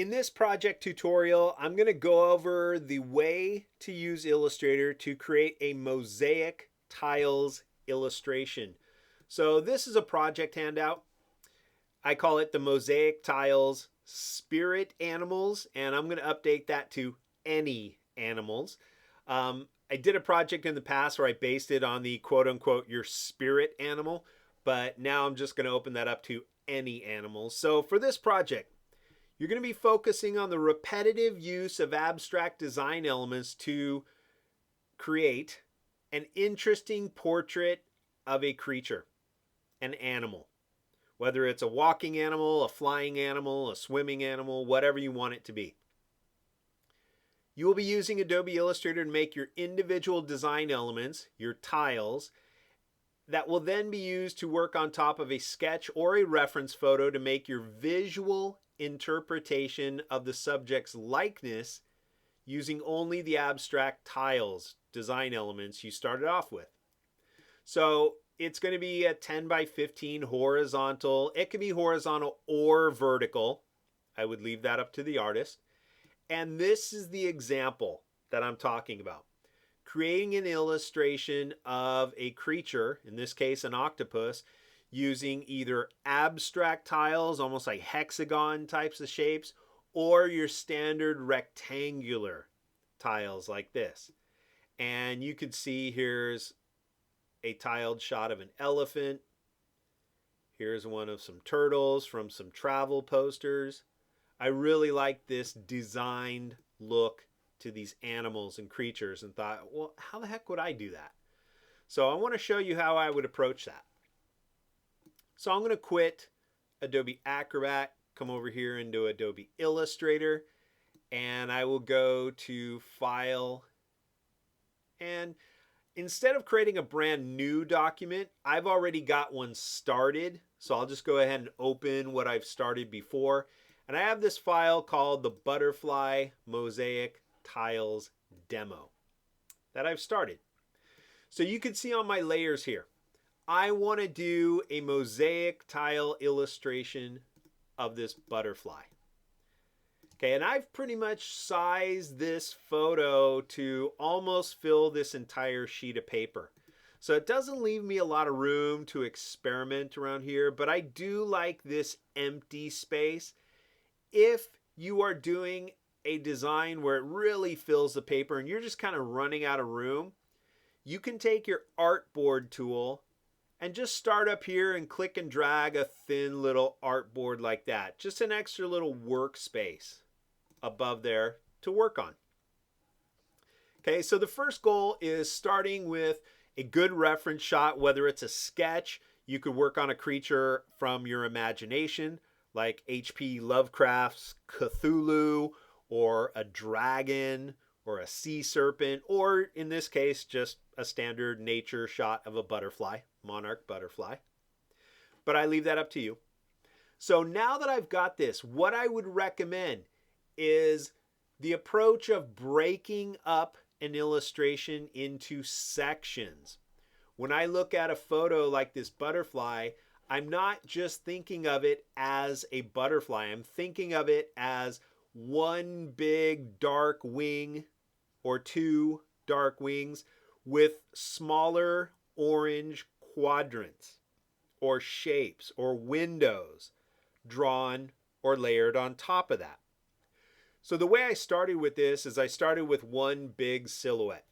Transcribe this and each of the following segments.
In this project tutorial, I'm going to go over the way to use Illustrator to create a mosaic tiles illustration. So this is a project handout. I call it the Mosaic Tiles Spirit Animals, and I'm going to update that to any animals. I did a project in the past where I based it on the quote unquote your spirit animal, but now I'm just going to open that up to any animals. So for this project, you're going to be focusing on the repetitive use of abstract design elements to create an interesting portrait of a creature, an animal. Whether it's a walking animal, a flying animal, a swimming animal, whatever you want it to be. You will be using Adobe Illustrator to make your individual design elements, your tiles, that will then be used to work on top of a sketch or a reference photo to make your visual interpretation of the subject's likeness using only the abstract tiles, design elements you started off with. So it's going to be a 10 by 15 horizontal. It can be horizontal or vertical. I would leave that up to the artist. And this is the example that I'm talking about. Creating an illustration of a creature, in this case an octopus, using either abstract tiles, almost like hexagon types of shapes, or your standard rectangular tiles like this. And you can see here's a tiled shot of an elephant. Here's one of some turtles from some travel posters. I really like this designed look to these animals and creatures and thought, well, how the heck would I do that? So I want to show you how I would approach that. So I'm going to quit Adobe Acrobat, come over here into Adobe Illustrator, and I will go to File. And instead of creating a brand new document, I've already got one started. So I'll just go ahead and open what I've started before. And I have this file called the Butterfly Mosaic Tiles Demo that I've started. So you can see on my layers here, I want to do a mosaic tile illustration of this butterfly. Okay, and I've pretty much sized this photo to almost fill this entire sheet of paper. So it doesn't leave me a lot of room to experiment around here, but I do like this empty space. If you are doing a design where it really fills the paper and you're just kind of running out of room, you can take your Artboard tool and just start up here and click and drag a thin little artboard like that. Just an extra little workspace above there to work on. Okay, so the first goal is starting with a good reference shot, whether it's a sketch. You could work on a creature from your imagination, like H.P. Lovecraft's Cthulhu, or a dragon, or a sea serpent, or in this case, just a standard nature shot of a butterfly, monarch butterfly. But I leave that up to you. So now that I've got this, what I would recommend is the approach of breaking up an illustration into sections. When I look at a photo like this butterfly, I'm not just thinking of it as a butterfly. I'm thinking of it as one big dark wing or two dark wings with smaller orange quadrants or shapes or windows drawn or layered on top of that. So the way I started with this is I started with one big silhouette.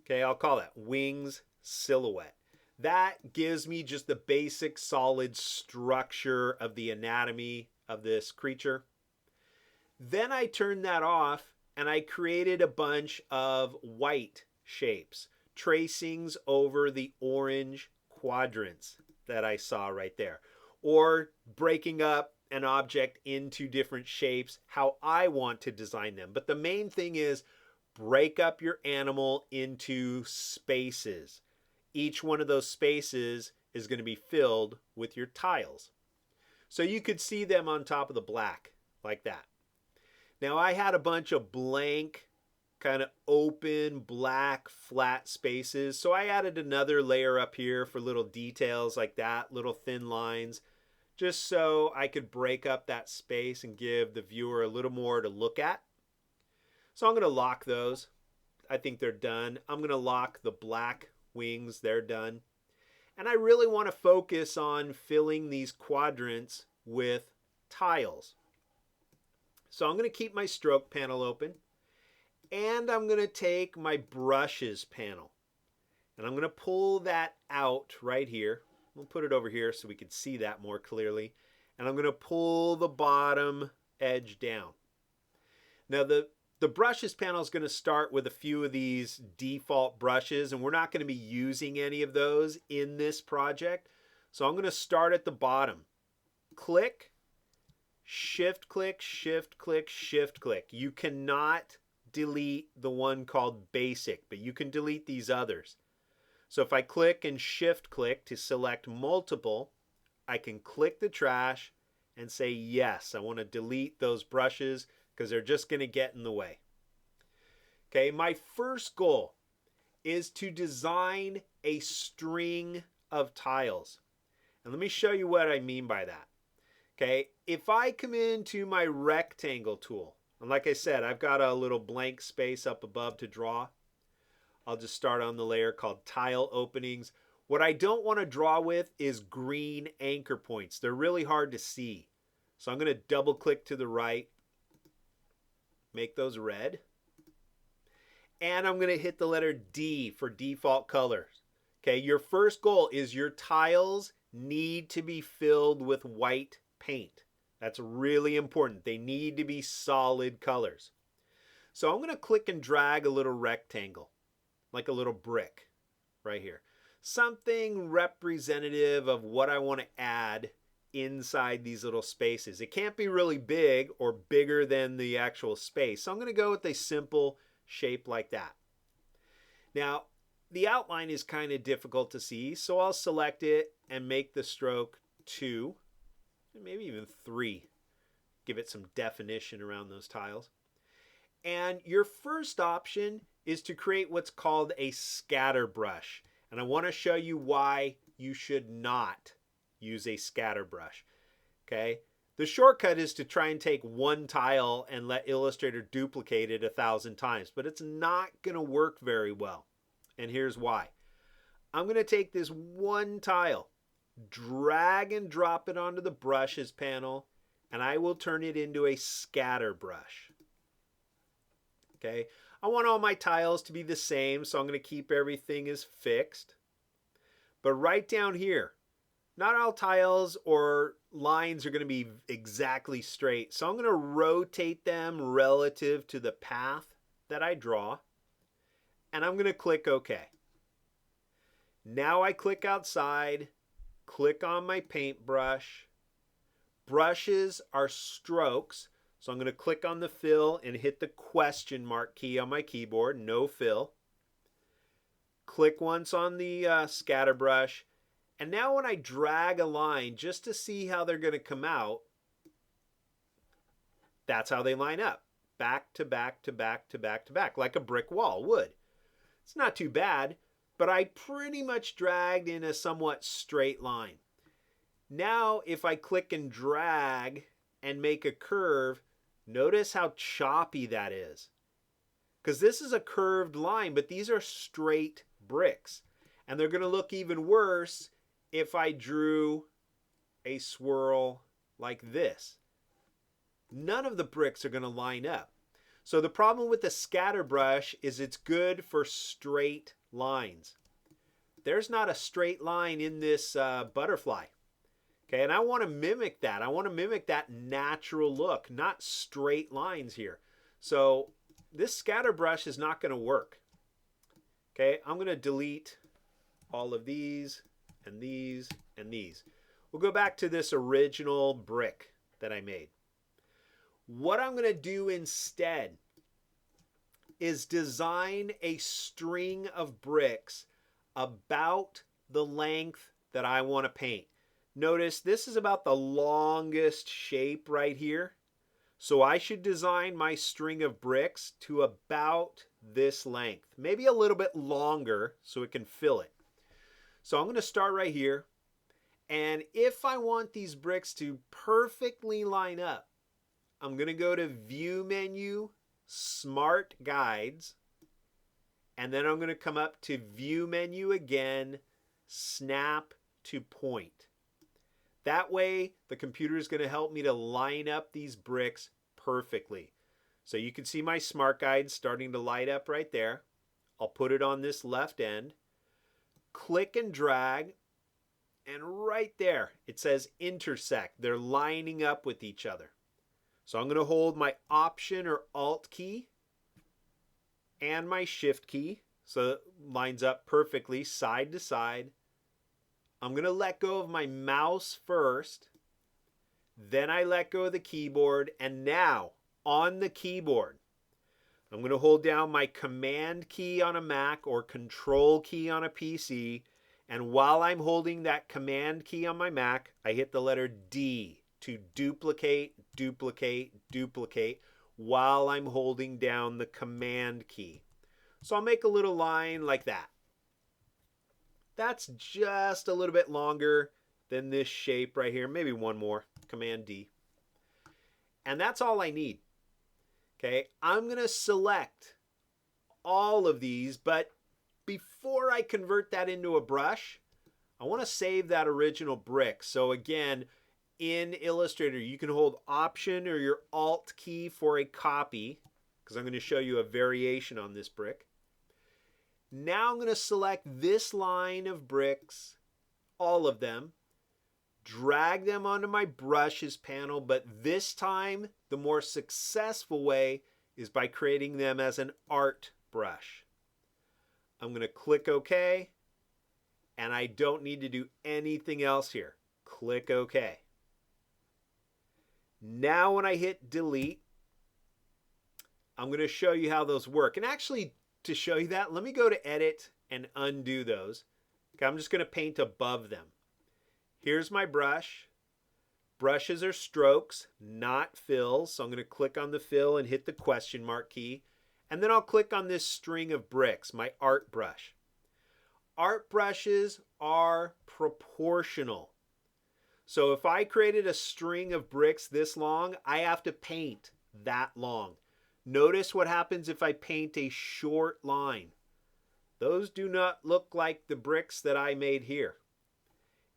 Okay, I'll call that wings silhouette. That gives me just the basic solid structure of the anatomy of this creature. Then I turned that off and I created a bunch of white shapes, tracings over the orange quadrants that I saw right there, or breaking up an object into different shapes how I want to design them. But the main thing is break up your animal into spaces. Each one of those spaces is going to be filled with your tiles. So you could see them on top of the black like that. Now I had a bunch of blank, kind of open, black, flat spaces. So I added another layer up here for little details like that, little thin lines, just so I could break up that space and give the viewer a little more to look at. So I'm going to lock those. I think they're done. I'm going to lock the black wings. They're done. And I really want to focus on filling these quadrants with tiles. So I'm going to keep my stroke panel open. And I'm going to take my brushes panel. And I'm going to pull that out right here. We'll put it over here so we can see that more clearly. And I'm going to pull the bottom edge down. Now the brushes panel is going to start with a few of these default brushes, and we're not going to be using any of those in this project. So I'm going to start at the bottom. Click, shift click, shift click, shift click. You cannot delete the one called basic, but you can delete these others. So if I click and shift click to select multiple, I can click the trash and say yes, I want to delete those brushes because they're just going to get in the way. Okay, my first goal is to design a string of tiles. And let me show you what I mean by that. Okay, if I come into my rectangle tool, and like I said, I've got a little blank space up above to draw. I'll just start on the layer called Tile Openings. What I don't want to draw with is green anchor points. They're really hard to see. So I'm going to double click to the right, make those red. And I'm going to hit the letter D for default colors. Okay, your first goal is your tiles need to be filled with white paint. That's really important. They need to be solid colors. So I'm going to click and drag a little rectangle, like a little brick right here. Something representative of what I want to add inside these little spaces. It can't be really big or bigger than the actual space. So I'm going to go with a simple shape like that. Now, the outline is kind of difficult to see, so I'll select it and make the stroke 2, maybe even 3. Give it some definition around those tiles. And your first option is to create what's called a scatter brush. And I want to show you why you should not use a scatter brush. Okay? The shortcut is to try and take one tile and let Illustrator duplicate it 1,000 times, but it's not going to work very well. And here's why. I'm going to take this one tile, drag and drop it onto the brushes panel, and I will turn it into a scatter brush. Okay? I want all my tiles to be the same, so I'm going to keep everything as fixed. But right down here, not all tiles or lines are going to be exactly straight. So I'm going to rotate them relative to the path that I draw. And I'm going to click OK. Now I click outside, click on my paintbrush. Brushes are strokes. So I'm going to click on the fill and hit the question mark key on my keyboard, no fill. Click once on the scatter brush. And now when I drag a line just to see how they're going to come out, that's how they line up. Back to back to back to back to back, like a brick wall would. It's not too bad, but I pretty much dragged in a somewhat straight line. Now if I click and drag and make a curve, notice how choppy that is. Because this is a curved line, but these are straight bricks. And they're going to look even worse if I drew a swirl like this. None of the bricks are going to line up. So the problem with the scatter brush is it's good for straight lines. There's not a straight line in this butterfly. Okay, and I want to mimic that. I want to mimic that natural look, not straight lines here. So this scatter brush is not going to work. Okay, I'm going to delete all of these and these and these. We'll go back to this original brick that I made. What I'm going to do instead is design a string of bricks about the length that I want to paint. Notice this is about the longest shape right here. So I should design my string of bricks to about this length, maybe a little bit longer so it can fill it. So I'm going to start right here, And if I want these bricks to perfectly line up, I'm going to go to View menu, Smart Guides, and then I'm going to come up to View menu again, Snap to Point. That way, the computer is going to help me to line up these bricks perfectly. So you can see my Smart Guides starting to light up right there. I'll put it on this left end, click and drag, and right there it says intersect. They're lining up with each other. So I'm going to hold my Option or Alt key and my Shift key so it lines up perfectly side to side. I'm going to let go of my mouse first, then I let go of the keyboard, and now on the keyboard I'm going to hold down my Command key on a Mac or Control key on a PC, and while I'm holding that Command key on my Mac, I hit the letter D to duplicate, duplicate, duplicate while I'm holding down the Command key. So I'll make a little line like that. That's just a little bit longer than this shape right here. Maybe one more. Command D. And that's all I need. Okay, I'm going to select all of these, but before I convert that into a brush, I want to save that original brick. So again, in Illustrator, you can hold Option or your Alt key for a copy, because I'm going to show you a variation on this brick. Now I'm going to select this line of bricks, all of them, drag them onto my brushes panel, but this time the more successful way is by creating them as an art brush. I'm going to click OK, and I don't need to do anything else here. Click OK. Now when I hit delete, I'm going to show you how those work. And actually, to show you that, let me go to edit and undo those. Okay, I'm just going to paint above them. Here's my brush. Brushes are strokes, not fills. So I'm going to click on the fill and hit the question mark key. And then I'll click on this string of bricks, my art brush. Art brushes are proportional. So if I created a string of bricks this long, I have to paint that long. Notice what happens if I paint a short line. Those do not look like the bricks that I made here.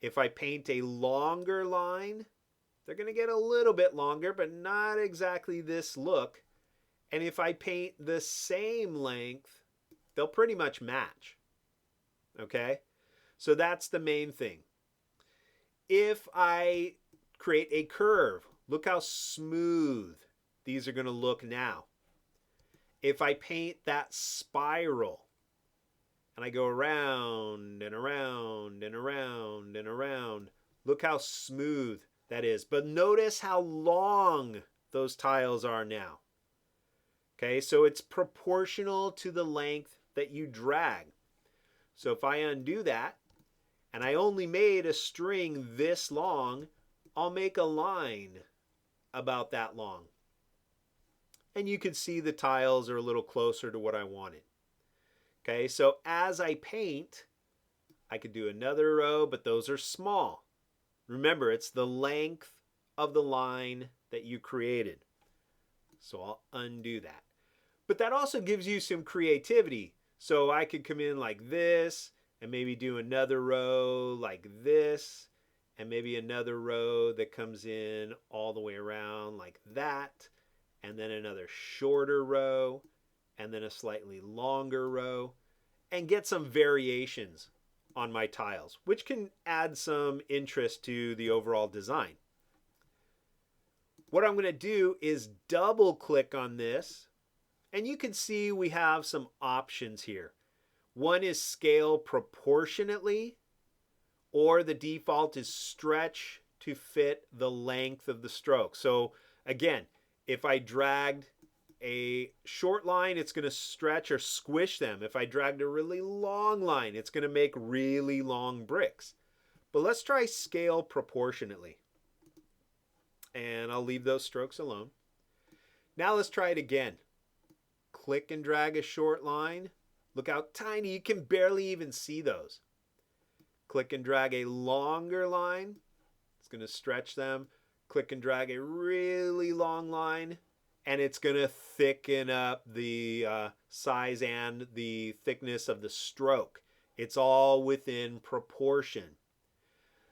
If I paint a longer line, they're going to get a little bit longer, but not exactly this look. And if I paint the same length, they'll pretty much match. Okay? So that's the main thing. If I create a curve, look how smooth these are going to look now. If I paint that spiral, and I go around and around and around and around, look how smooth that is. But notice how long those tiles are now. Okay, so it's proportional to the length that you drag. So if I undo that, and I only made a string this long, I'll make a line about that long. And you can see the tiles are a little closer to what I wanted. Okay, so as I paint, I could do another row, but those are small. Remember, it's the length of the line that you created. So I'll undo that. But that also gives you some creativity. So I could come in like this, and maybe do another row like this, and maybe another row that comes in all the way around like that, and then another shorter row, and then a slightly longer row, and get some variations on my tiles, which can add some interest to the overall design. What I'm going to do is double click on this, and you can see we have some options here. One is scale proportionately, or the default is stretch to fit the length of the stroke. So again, if I dragged a short line, it's going to stretch or squish them. If I dragged a really long line, it's going to make really long bricks. But let's try scale proportionately. And I'll leave those strokes alone. Now let's try it again. Click and drag a short line. Look how tiny, you can barely even see those. Click and drag a longer line. It's going to stretch them. Click and drag a really long line, and it's going to thicken up the size and the thickness of the stroke. It's all within proportion.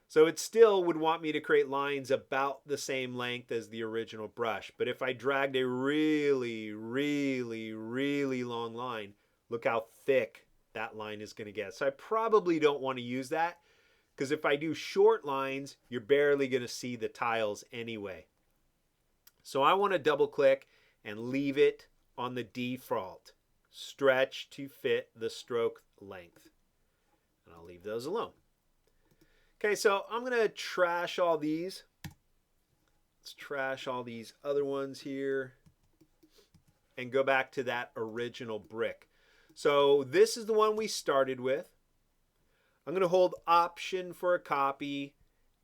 So it still would want me to create lines about the same length as the original brush. But if I dragged a really, really, really long line, look how thick that line is going to get. So I probably don't want to use that, because if I do short lines, you're barely going to see the tiles anyway. So I want to double click and leave it on the default. Stretch to fit the stroke length. And I'll leave those alone. Okay, so I'm going to trash all these. Let's trash all these other ones here and go back to that original brick. So this is the one we started with. I'm going to hold Option for a copy,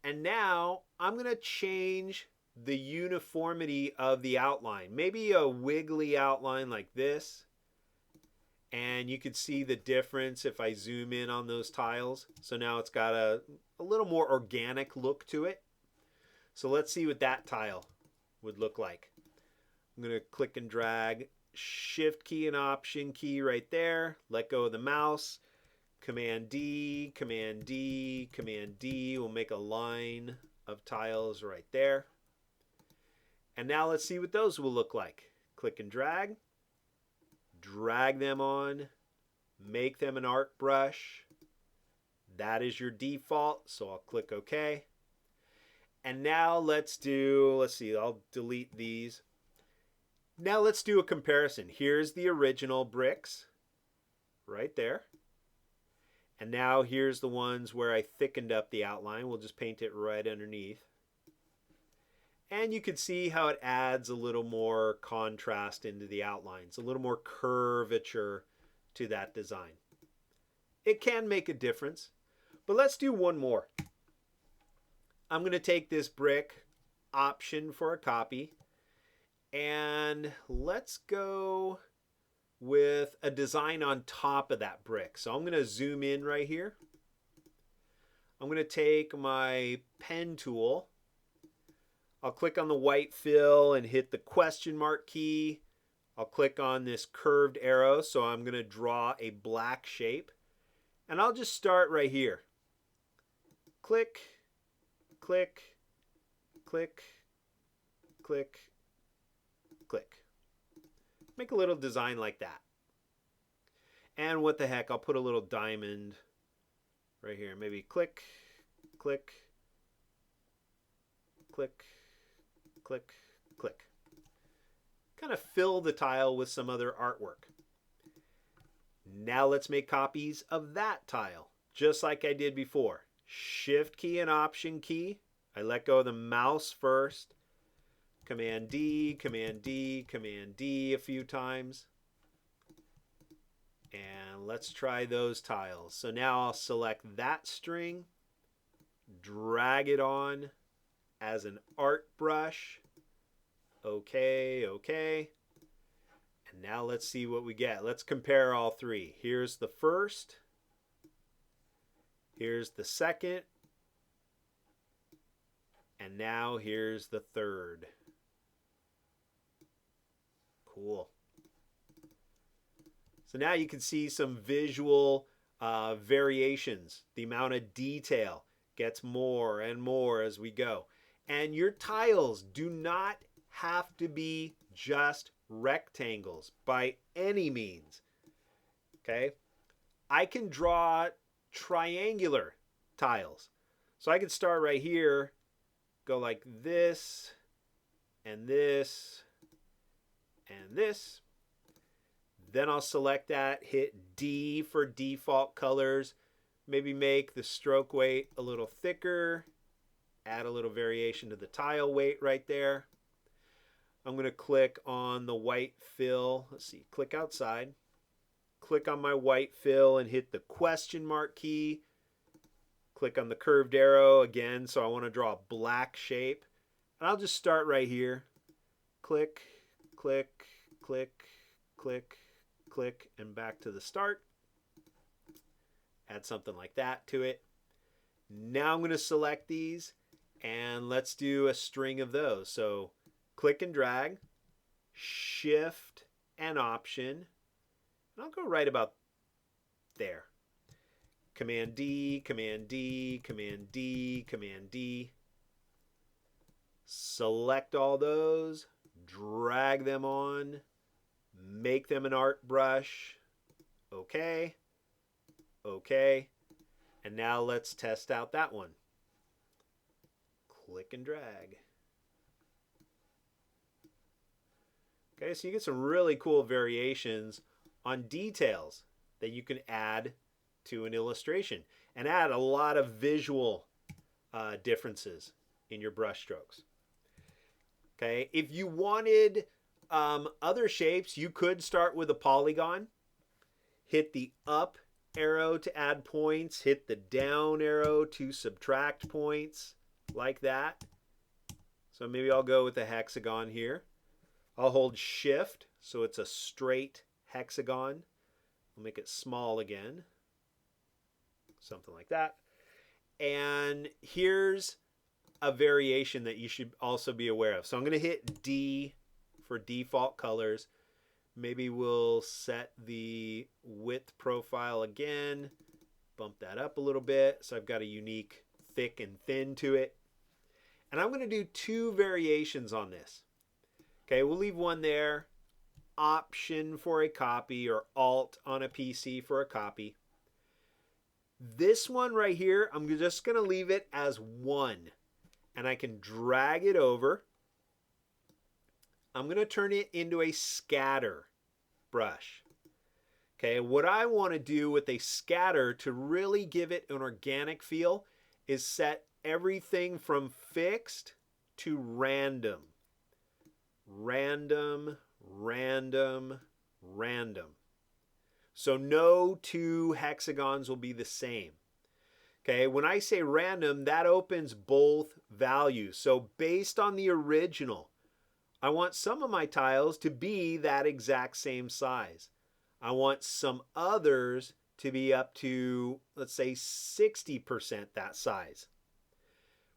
and now I'm going to change the uniformity of the outline. Maybe a wiggly outline like this. And you can see the difference if I zoom in on those tiles. So now it's got a little more organic look to it. So let's see what that tile would look like. I'm going to click and drag Shift key and Option key right there. Let go of the mouse. Command D, Command D, Command D. We'll make a line of tiles right there. And now let's see what those will look like. Click and drag. Drag them on, make them an art brush. That is your default, so I'll click OK. And now let's see, I'll delete these. Now let's do a comparison. Here's the original bricks, right there. And now here's the ones where I thickened up the outline. We'll just paint it right underneath. And you can see how it adds a little more contrast into the outlines, a little more curvature to that design. It can make a difference, but let's do one more. I'm going to take this brick, Option for a copy, and let's go with a design on top of that brick. So I'm going to zoom in right here. I'm going to take my pen tool. I'll click on the white fill and hit the question mark key. I'll click on this curved arrow, so I'm going to draw a black shape. And I'll just start right here. Click, click, click, click, click. Make a little design like that. And what the heck, I'll put a little diamond right here. Maybe click, click, click, click, click. Kind of fill the tile with some other artwork. Now let's make copies of that tile, just like I did before. Shift key and Option key. I let go of the mouse first. Command D, Command D, Command D a few times. And let's try those tiles. So now I'll select that string, drag it on as an art brush. Okay, okay. And now let's see what we get. Let's compare all three. Here's the first. Here's the second. And now here's the third. Cool. So now you can see some visual variations. The amount of detail gets more and more as we go. And your tiles do not have to be just rectangles by any means. Okay? I can draw triangular tiles. So I can start right here, go like this, and this, and this. Then I'll select that, hit D for default colors, maybe make the stroke weight a little thicker, add a little variation to the tile weight right there. I'm going to click on the white fill. Let's see, click outside. Click on my white fill and hit the question mark key. Click on the curved arrow again, so I want to draw a black shape. And I'll just start right here. Click, click, click, click, click, and back to the start. Add something like that to it. Now I'm going to select these and let's do a string of those. So click and drag, Shift and Option, and I'll go right about there. Command D, Command D, Command D, Command D. Select all those, drag them on, make them an art brush. Okay, okay. And now let's test out that one. Click and drag. Okay, so you get some really cool variations on details that you can add to an illustration and add a lot of visual differences in your brush strokes. Okay, if you wanted other shapes, you could start with a polygon, hit the up arrow to add points, hit the down arrow to subtract points, like that. So maybe I'll go with a hexagon here. I'll hold Shift so it's a straight hexagon. I'll make it small again, something like that. And here's a variation that you should also be aware of. So I'm going to hit D for default colors. Maybe we'll set the width profile again, bump that up a little bit so I've got a unique thick and thin to it. And I'm going to do two variations on this. Okay, we'll leave one there, Option for a copy, or Alt on a PC for a copy. This one right here, I'm just going to leave it as 1, and I can drag it over. I'm going to turn it into a scatter brush. Okay, what I want to do with a scatter to really give it an organic feel is set everything from fixed to random. Random, random, random. So no two hexagons will be the same. Okay, when I say random, that opens both values. So based on the original, I want some of my tiles to be that exact same size. I want some others to be up to, let's say, 60% that size.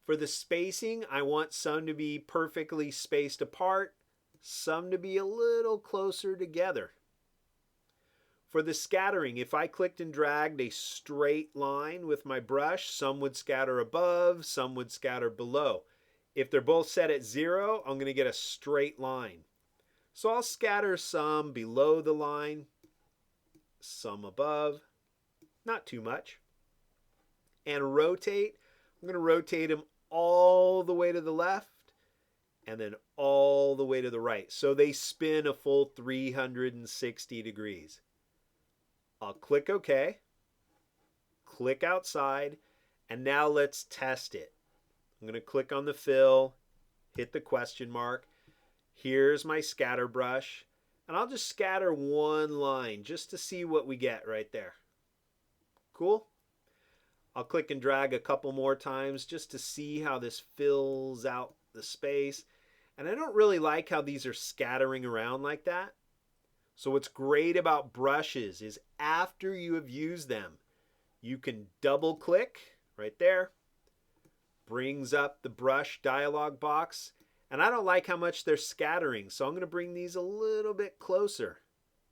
For the spacing, I want some to be perfectly spaced apart, some to be a little closer together. For the scattering, if I clicked and dragged a straight line with my brush, some would scatter above, some would scatter below. If they're both set at 0, I'm going to get a straight line. So I'll scatter some below the line, some above, not too much. And rotate, I'm going to rotate them all the way to the left and then all the way to the right. So they spin a full 360 degrees. I'll click OK, click outside, and now let's test it. I'm going to click on the fill, hit the question mark. Here's my scatter brush, and I'll just scatter one line just to see what we get right there. Cool? I'll click and drag a couple more times just to see how this fills out the space. And I don't really like how these are scattering around like that. So what's great about brushes is after you have used them, you can double click right there. Brings up the brush dialog box. And I don't like how much they're scattering. So I'm going to bring these a little bit closer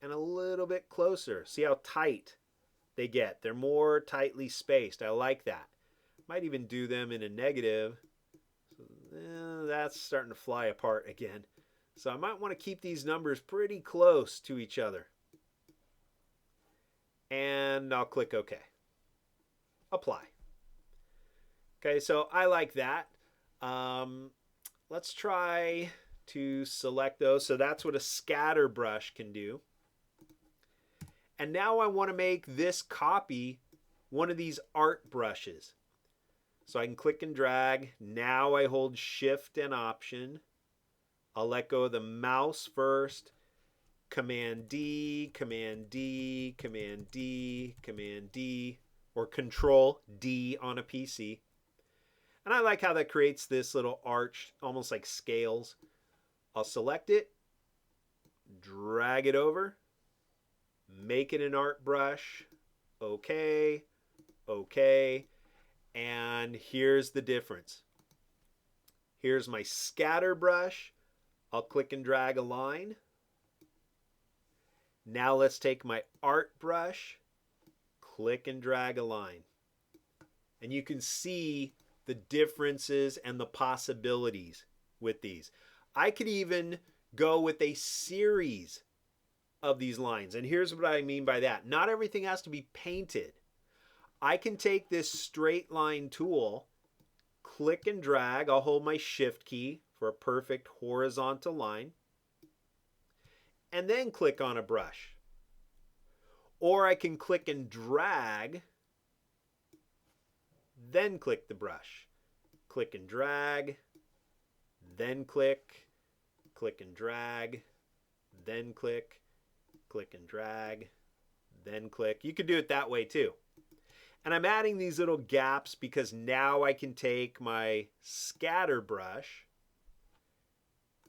and a little bit closer. See how tight they get. They're more tightly spaced. I like that. Might even do them in a negative. So, that's starting to fly apart again. So I might want to keep these numbers pretty close to each other. And I'll click OK. Apply. Okay, so I like that. Let's try to select those. So that's what a scatter brush can do. And now I want to make this copy one of these art brushes. So I can click and drag. Now I hold Shift and Option. I'll let go of the mouse first. Command D, Command D, Command D, Command D, or Control D on a PC. And I like how that creates this little arch, almost like scales. I'll select it, drag it over, make it an art brush. Okay, okay. And here's the difference. Here's my scatter brush. I'll click and drag a line. Now let's take my art brush, click and drag a line. And you can see the differences and the possibilities with these. I could even go with a series of these lines. And here's what I mean by that. Not everything has to be painted. I can take this straight line tool, click and drag. I'll hold my shift key for a perfect horizontal line, and then click on a brush. Or I can click and drag, then click the brush. Click and drag, then click, click and drag, then click, click and drag, then click. You could do it that way too. And I'm adding these little gaps because now I can take my scatter brush,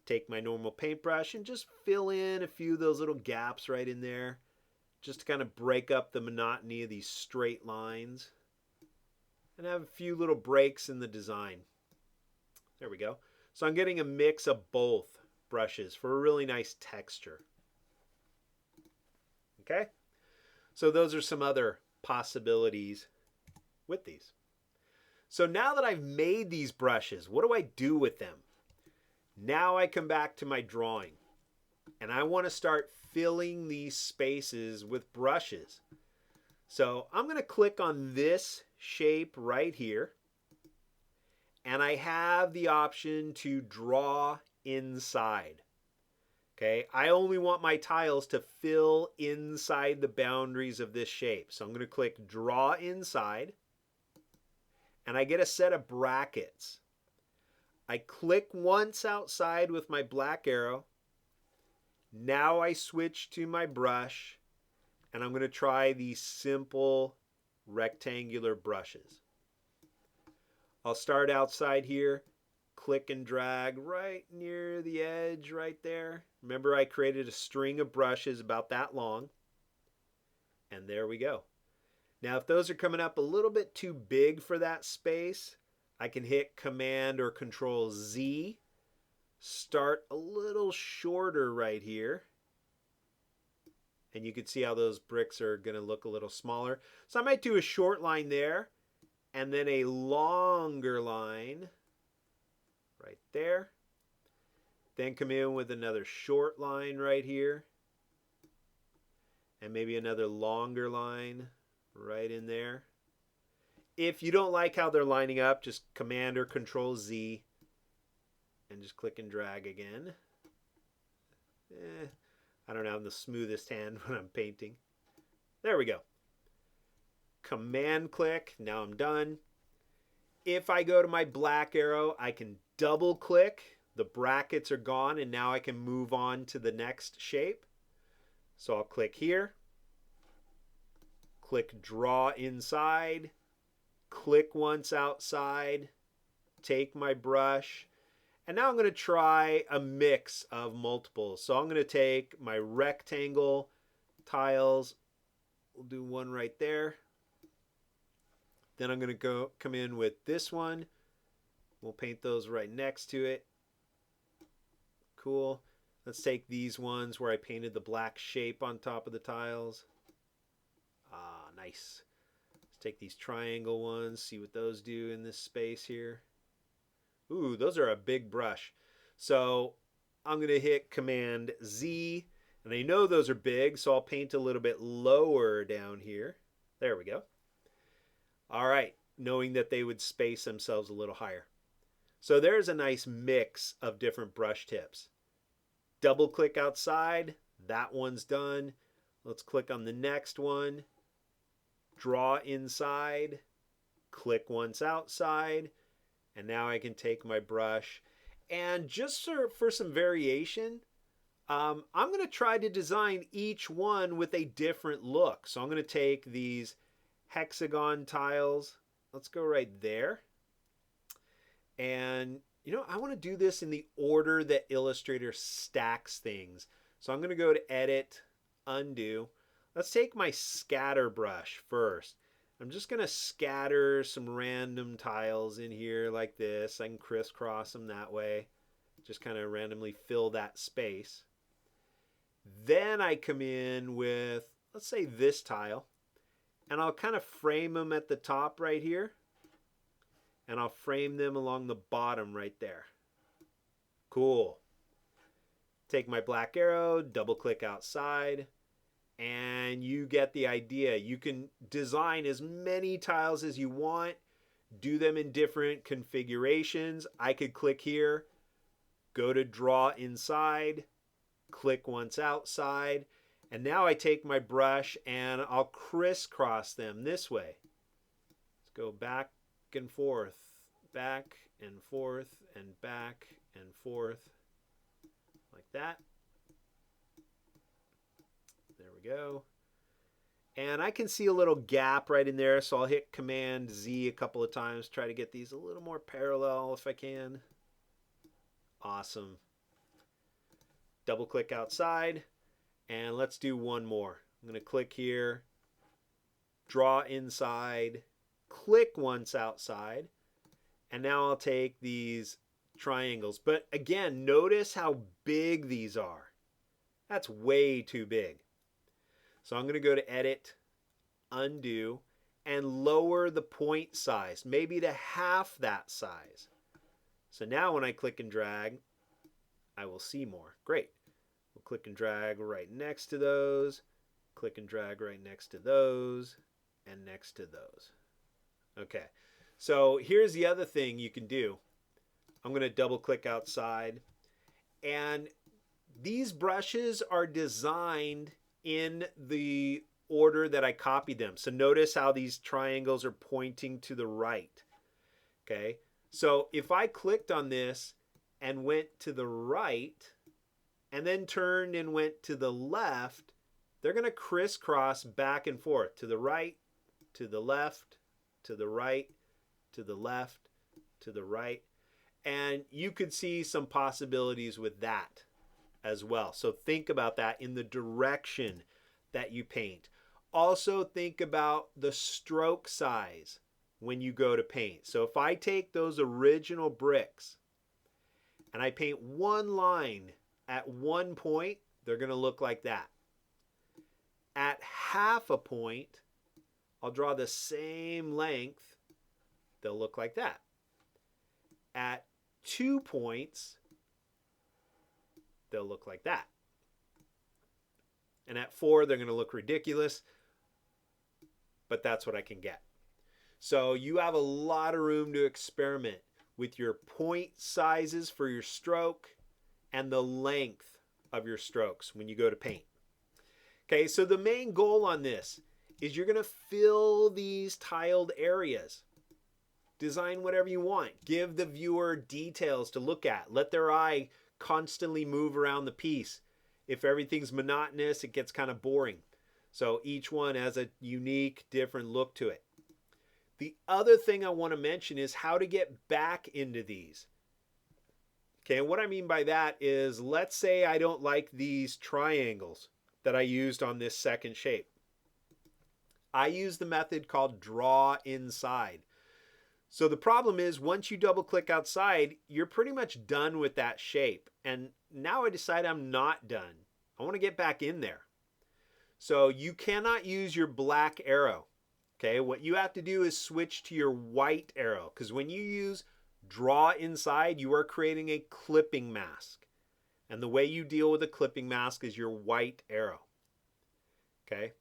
take my normal paintbrush, and just fill in a few of those little gaps right in there, just to kind of break up the monotony of these straight lines and have a few little breaks in the design. There we go. So I'm getting a mix of both brushes for a really nice texture. Okay? So those are some other possibilities with these. So now that I've made these brushes, what do I do with them? Now I come back to my drawing and I want to start filling these spaces with brushes. So I'm going to click on this shape right here, and I have the option to draw inside. Okay, I only want my tiles to fill inside the boundaries of this shape. So I'm going to click Draw Inside, and I get a set of brackets. I click once outside with my black arrow. Now I switch to my brush, and I'm going to try these simple rectangular brushes. I'll start outside here, click and drag right near the edge right there. Remember, I created a string of brushes about that long. And there we go. Now, if those are coming up a little bit too big for that space, I can hit Command or Control Z. Start a little shorter right here. And you can see how those bricks are going to look a little smaller. So I might do a short line there, and then a longer line right there. Then come in with another short line right here. And maybe another longer line right in there. If you don't like how they're lining up, just Command or Control Z and just click and drag again. I don't have the smoothest hand when I'm painting. There we go. Command click. Now I'm done. If I go to my black arrow, I can double click. The brackets are gone, and now I can move on to the next shape. So I'll click here. Click Draw Inside. Click once outside. Take my brush. And now I'm going to try a mix of multiples. So I'm going to take my rectangle tiles. We'll do one right there. Then I'm going to come in with this one. We'll paint those right next to it. Cool. Let's take these ones where I painted the black shape on top of the tiles. Ah, nice. Let's take these triangle ones, see what those do in this space here. Ooh, those are a big brush. So I'm going to hit Command Z, and I know those are big, so I'll paint a little bit lower down here. There we go. All right, knowing that they would space themselves a little higher. So there's a nice mix of different brush tips. Double click outside, that one's done. Let's click on the next one. Draw inside, click once outside. And now I can take my brush, and just for some variation, I'm going to try to design each one with a different look. So I'm going to take these hexagon tiles. Let's go right there. And, I want to do this in the order that Illustrator stacks things. So I'm going to go to Edit, Undo. Let's take my scatter brush first. I'm just going to scatter some random tiles in here like this. I can crisscross them that way. Just kind of randomly fill that space. Then I come in with, let's say, this tile. And I'll kind of frame them at the top right here. And I'll frame them along the bottom right there. Cool. Take my black arrow, double click outside, and you get the idea. You can design as many tiles as you want, do them in different configurations. I could click here, go to draw inside, click once outside, and now I take my brush and I'll crisscross them this way. Let's go back and forth, back and forth, and back and forth, like that. There we go. And I can see a little gap right in there, so I'll hit Command Z a couple of times, try to get these a little more parallel if I can. Awesome. Double click outside, and let's do one more. I'm going to click here, draw inside, click once outside, and now I'll take these triangles. But again, notice how big these are. That's way too big. So I'm going to go to Edit, Undo, and lower the point size, maybe to half that size. So now when I click and drag, I will see more. Great. We'll click and drag right next to those, click and drag right next to those, and next to those. Okay, so here's the other thing you can do. I'm going to double click outside, and these brushes are designed in the order that I copied them. So notice how these triangles are pointing to the right. Okay, so if I clicked on this and went to the right and then turned and went to the left, they're going to crisscross back and forth to the right, to the left, to the right, to the left, to the right. And you could see some possibilities with that as well. So think about that in the direction that you paint. Also think about the stroke size when you go to paint. So if I take those original bricks and I paint one line at one point, they're going to look like that. At half a point, I'll draw the same length. They'll look like that. At 2 points, they'll look like that. And at 4, they're going to look ridiculous, but that's what I can get. So you have a lot of room to experiment with your point sizes for your stroke and the length of your strokes when you go to paint. Okay, so the main goal on this is you're going to fill these tiled areas. Design whatever you want. Give the viewer details to look at. Let their eye constantly move around the piece. If everything's monotonous, it gets kind of boring. So each one has a unique, different look to it. The other thing I want to mention is how to get back into these. Okay, and what I mean by that is, let's say I don't like these triangles that I used on this second shape. I use the method called draw inside. So the problem is, once you double click outside, you're pretty much done with that shape. And now I decide I'm not done. I want to get back in there. So you cannot use your black arrow. Okay, what you have to do is switch to your white arrow, because when you use draw inside, you are creating a clipping mask. And the way you deal with a clipping mask is your white arrow. Okay,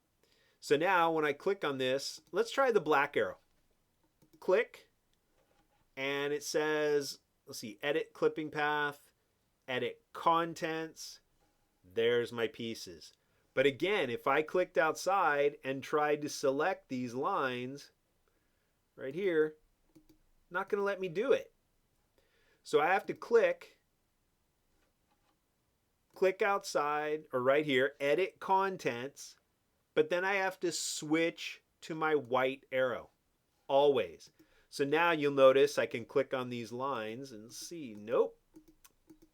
so now when I click on this, let's try the black arrow. Click, and it says, let's see, edit clipping path, edit contents. There's my pieces. But again, if I clicked outside and tried to select these lines right here, not going to let me do it. So I have to click outside, or right here, edit contents, but then I have to switch to my white arrow, always. So now you'll notice I can click on these lines and see, nope,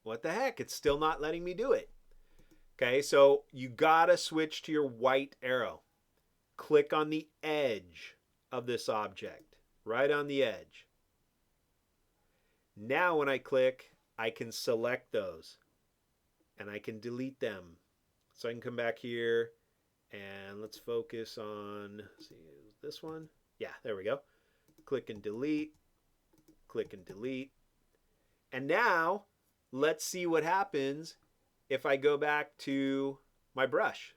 what the heck, it's still not letting me do it. Okay, so you gotta switch to your white arrow. Click on the edge of this object, right on the edge. Now when I click, I can select those and I can delete them. So I can come back here and let's focus on, let's see, this one. Yeah, there we go. Click and delete, click and delete. And now let's see what happens if I go back to my brush.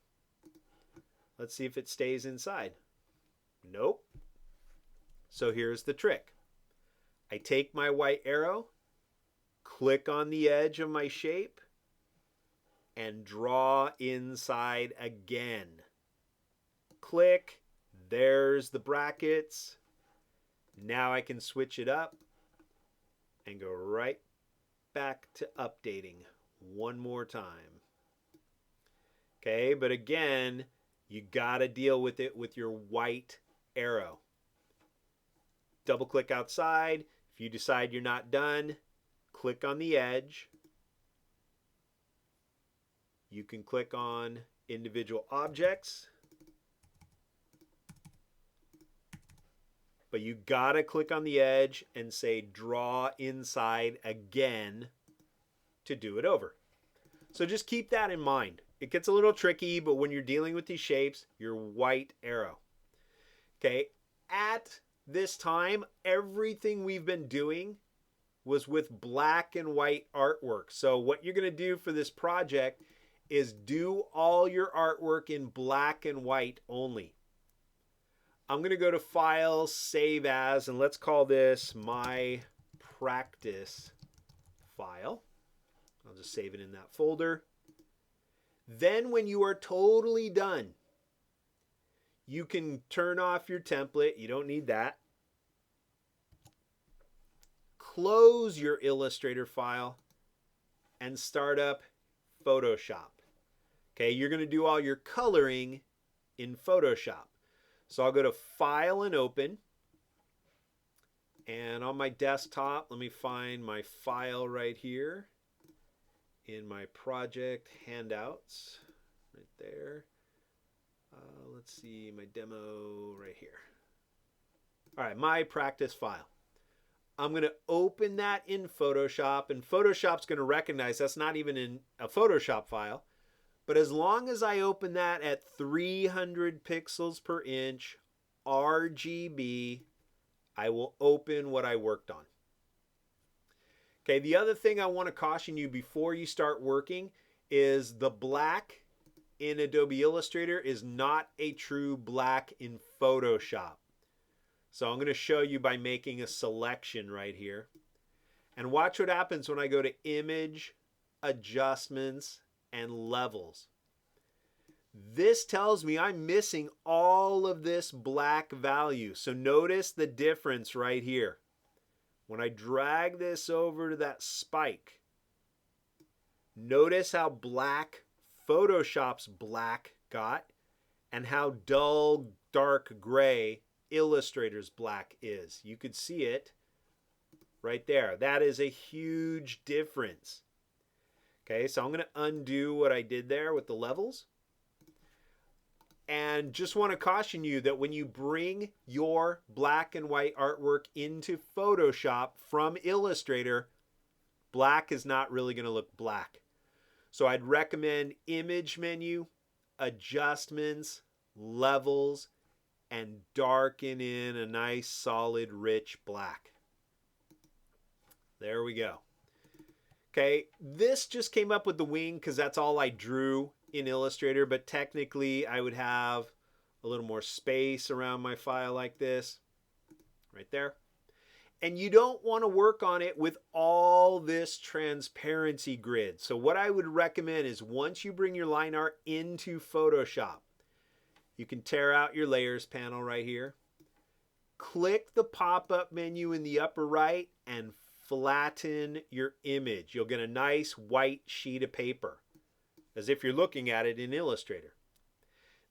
Let's see if it stays inside. Nope. So here's the trick. I take my white arrow, click on the edge of my shape, and draw inside again. Click, there's the brackets. Now I can switch it up and go right back to updating one more time. Okay, but again, you gotta deal with it with your white arrow. Double click outside. If you decide you're not done, click on the edge. You can click on individual objects. But you gotta click on the edge and say draw inside again to do it over. So just keep that in mind. It gets a little tricky, but when you're dealing with these shapes, your white arrow. Okay, at this time, everything we've been doing was with black and white artwork. So what you're gonna do for this project is do all your artwork in black and white only. I'm going to go to File, Save As, and let's call this my practice file. I'll just save it in that folder. Then when you are totally done, you can turn off your template. You don't need that. Close your Illustrator file and start up Photoshop. Okay, you're going to do all your coloring in Photoshop. So I'll go to File and Open. And on my desktop, let me find my file right here in my project handouts. Right there. Let's see, my demo right here. All right, my practice file. I'm going to open that in Photoshop, and Photoshop's going to recognize that's not even in a Photoshop file. But as long as I open that at 300 pixels per inch RGB, I will open what I worked on. Okay, the other thing I want to caution you before you start working is the black in Adobe Illustrator is not a true black in Photoshop. So I'm going to show you by making a selection right here. And watch what happens when I go to Image, Adjustments, and Levels. This tells me I'm missing all of this black value. So notice the difference right here. When I drag this over to that spike, notice how black Photoshop's black got and how dull dark gray Illustrator's black is. You could see it right there. That is a huge difference. Okay, so I'm going to undo what I did there with the levels. And just want to caution you that when you bring your black and white artwork into Photoshop from Illustrator, black is not really going to look black. So I'd recommend Image menu, Adjustments, Levels, and darken in a nice solid rich black. There we go. Okay, this just came up with the wing because that's all I drew in Illustrator, but technically I would have a little more space around my file like this, right there. And you don't want to work on it with all this transparency grid. So what I would recommend is once you bring your line art into Photoshop, you can tear out your layers panel right here. Click the pop-up menu in the upper right and flatten your image. You'll get a nice white sheet of paper, as if you're looking at it in Illustrator.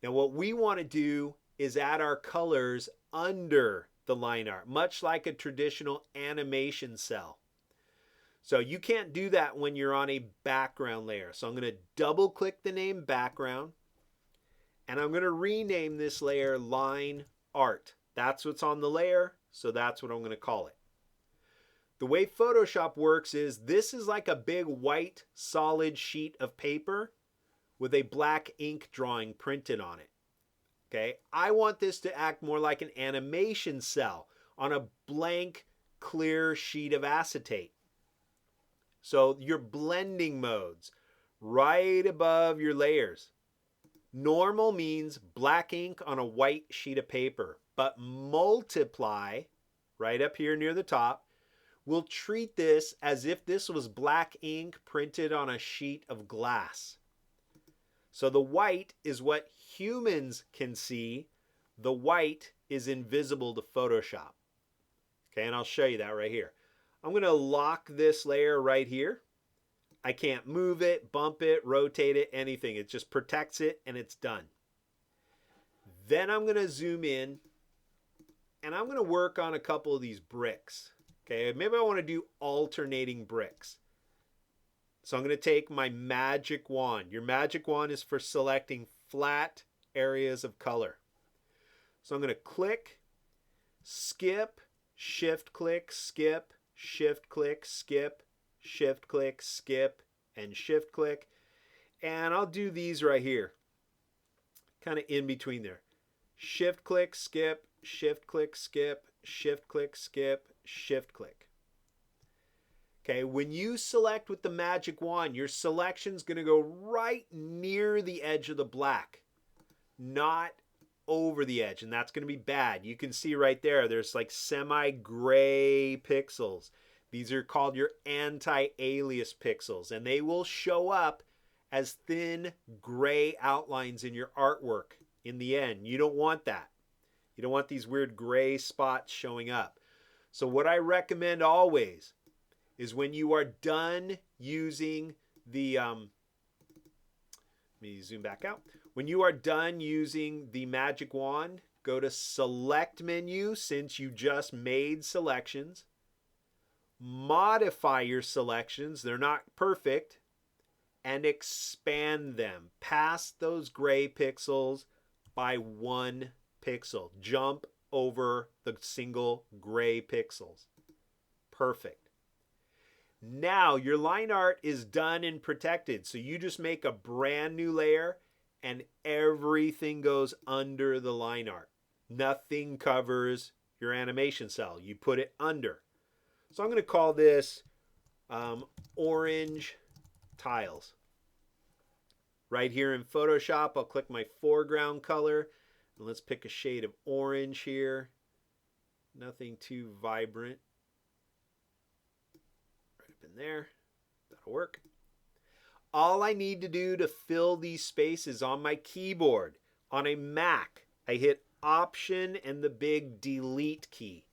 Now what we want to do is add our colors under the line art, much like a traditional animation cell. So you can't do that when you're on a background layer. So I'm going to double click the name background, and I'm going to rename this layer Line Art. That's what's on the layer, so that's what I'm going to call it. The way Photoshop works is this is like a big white solid sheet of paper with a black ink drawing printed on it. Okay, I want this to act more like an animation cell on a blank, clear sheet of acetate. So your blending modes right above your layers. Normal means black ink on a white sheet of paper, but multiply right up here near the top. We'll treat this as if this was black ink printed on a sheet of glass. So the white is what humans can see. The white is invisible to Photoshop. Okay, and I'll show you that right here. I'm going to lock this layer right here. I can't move it, bump it, rotate it, anything. It just protects it and it's done. Then I'm going to zoom in and I'm going to work on a couple of these bricks. Okay, maybe I want to do alternating bricks. So I'm going to take my magic wand. Your magic wand is for selecting flat areas of color. So I'm going to click, skip, shift click, skip, shift click, skip, shift click, skip, and shift click. And I'll do these right here, kind of in between there. Shift click, skip, shift click, skip, shift click, skip, shift click. Okay, when you select with the magic wand, your selection's going to go right near the edge of the black, not over the edge, and that's going to be bad. You can see right there, there's like semi-gray pixels. These are called your anti-alias pixels, and they will show up as thin gray outlines in your artwork in the end. You don't want that. You don't want these weird gray spots showing up. So what I recommend always is when you are done using the, let me zoom back out. When you are done using the magic wand, go to select menu since you just made selections. Modify your selections, they're not perfect, and expand them. Past those gray pixels by 1 pixel. Jump over the single gray pixels. Perfect. Now your line art is done and protected. So you just make a brand new layer and everything goes under the line art. Nothing covers your animation cell. You put it under. So I'm going to call this orange tiles. Right here in Photoshop, I'll click my foreground color. And let's pick a shade of orange here. Nothing too vibrant. In there, that'll work. All I need to do to fill these spaces on my keyboard, on a Mac, I hit Option and the big Delete key.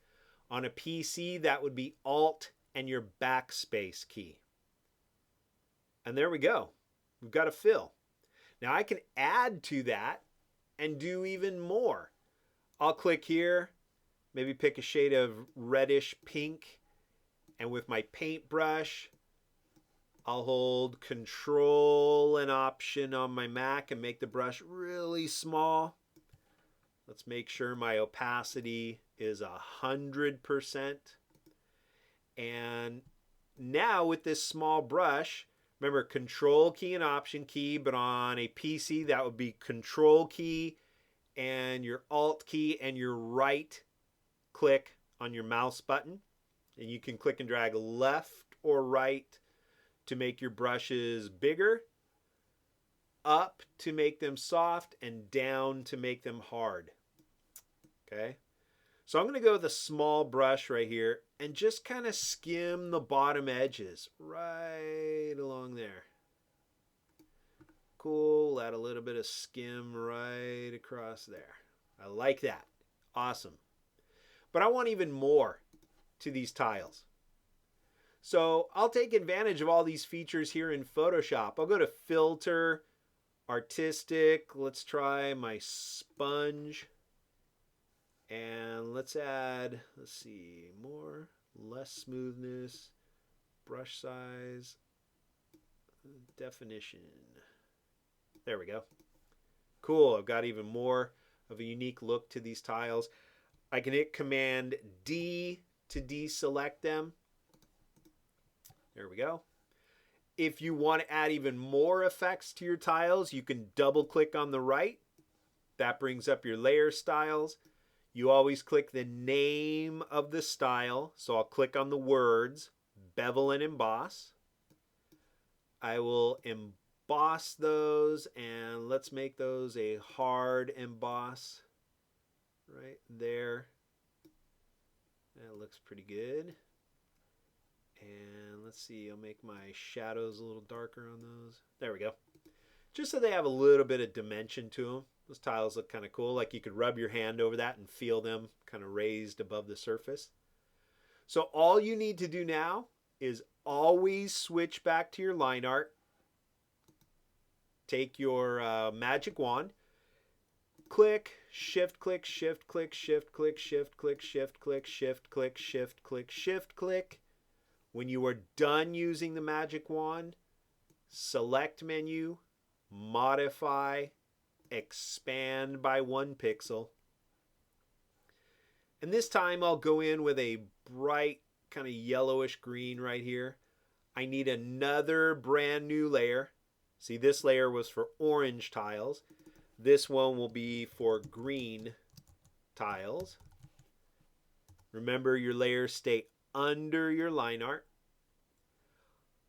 On a PC, that would be Alt and your backspace key. And there we go. We've got a fill. Now I can add to that and do even more. I'll click here, maybe pick a shade of reddish pink. And with my paintbrush, I'll hold Control and Option on my Mac and make the brush really small. Let's make sure my opacity is 100%. And now with this small brush, remember Control key and Option key, but on a PC that would be Control key and your Alt key and your right click on your mouse button. And you can click and drag left or right to make your brushes bigger, up to make them soft, and down to make them hard. Okay, so I'm going to go with a small brush right here and just kind of skim the bottom edges right along there. Cool, add a little bit of skim right across there. I like that. Awesome. But I want even more to these tiles. So I'll take advantage of all these features here in Photoshop. I'll go to Filter, Artistic. Let's try my sponge. And let's add, let's see, more, less smoothness, brush size, definition. There we go. Cool, I've got even more of a unique look to these tiles. I can hit Command D to deselect them. There we go. If you want to add even more effects to your tiles, you can double click on the right. That brings up your layer styles. You always click the name of the style. So I'll click on the words, bevel and emboss. I will emboss those, and let's make those a hard emboss right there. That looks pretty good. And let's see, I'll make my shadows a little darker on those. There we go. Just so they have a little bit of dimension to them. Those tiles look kind of cool. Like you could rub your hand over that and feel them kind of raised above the surface. So all you need to do now is always switch back to your line art. Take your magic wand. Click, shift click, shift click, shift click, shift click, shift click, shift click, shift click, shift click. When you are done using the magic wand, select menu, modify, expand by 1 pixel. And this time I'll go in with a bright kind of yellowish green right here. I need another brand new layer. See, this layer was for orange tiles. This one will be for green tiles. Remember, your layers stay under your line art.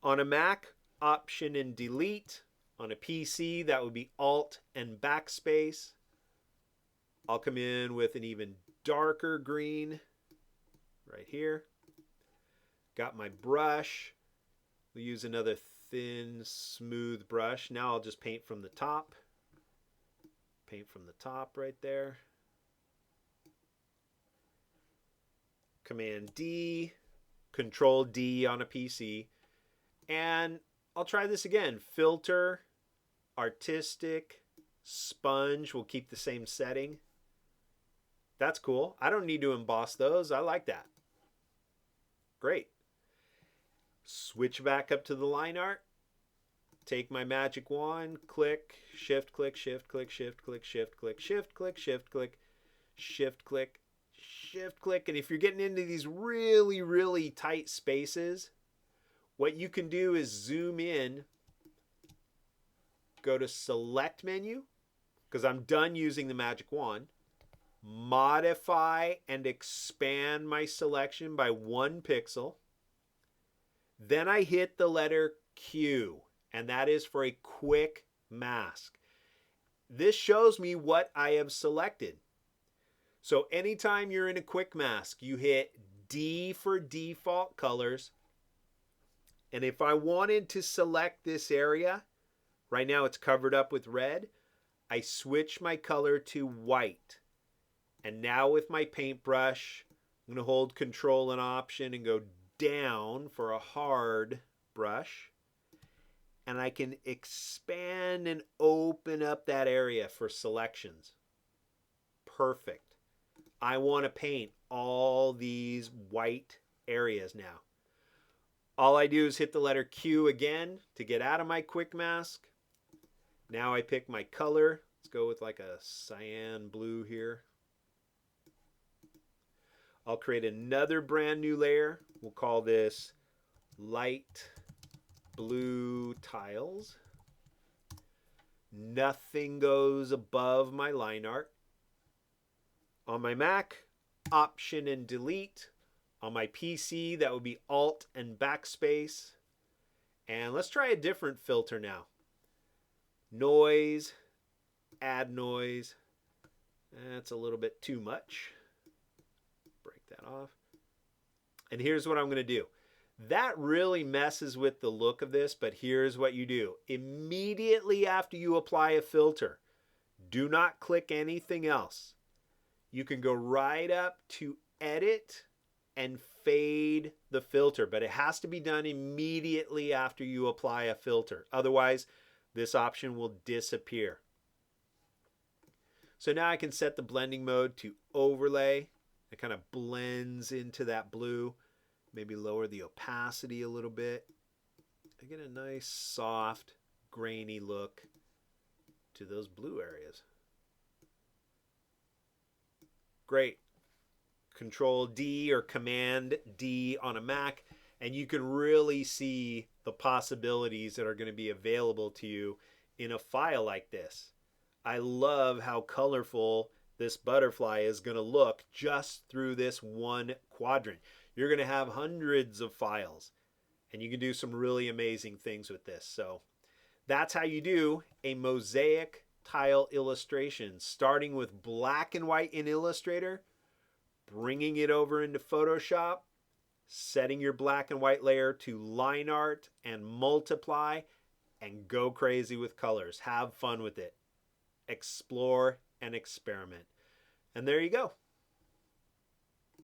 On a Mac, Option and Delete. On a PC, that would be Alt and Backspace. I'll come in with an even darker green right here. Got my brush. We'll use another thin, smooth brush. Now I'll just paint from the top. Paint from the top right there. Command D, Control D on a PC. And I'll try this again. Filter, Artistic, Sponge. We'll keep the same setting. That's cool. I don't need to emboss those. I like that. Great. Switch back up to the line art. Take my magic wand, click, shift click, shift click, shift click, shift click, shift click, shift click, shift click, shift click. And if you're getting into these really, really tight spaces, what you can do is zoom in, go to select menu, because I'm done using the magic wand, modify and expand my selection by 1 pixel. Then I hit the letter Q, and that is for a quick mask. This shows me what I have selected. So anytime you're in a quick mask, you hit D for default colors. And if I wanted to select this area, right now it's covered up with red, I switch my color to white. And now with my paintbrush, I'm going to hold Control and Option and go down for a hard brush. And I can expand and open up that area for selections. Perfect. I want to paint all these white areas now. All I do is hit the letter Q again to get out of my quick mask. Now I pick my color. Let's go with like a cyan blue here. I'll create another brand new layer. We'll call this light blue tiles. Nothing goes above my line art. On my Mac, Option and Delete. On my PC, that would be Alt and Backspace. And let's try a different filter now. Noise, add noise. That's a little bit too much. Break that off. And here's what I'm going to do. That really messes with the look of this, but here's what you do. Immediately after you apply a filter, do not click anything else. You can go right up to Edit and fade the filter, but it has to be done immediately after you apply a filter. Otherwise, this option will disappear. So now I can set the blending mode to overlay. It kind of blends into that blue. Maybe lower the opacity a little bit. I get a nice, soft, grainy look to those blue areas. Great. Control D or Command D on a Mac, and you can really see the possibilities that are going to be available to you in a file like this. I love how colorful this butterfly is going to look just through this one quadrant. You're going to have hundreds of files, and you can do some really amazing things with this. So that's how you do a mosaic tile illustration, starting with black and white in Illustrator, bringing it over into Photoshop, setting your black and white layer to line art and multiply, and go crazy with colors. Have fun with it. Explore and experiment. And there you go.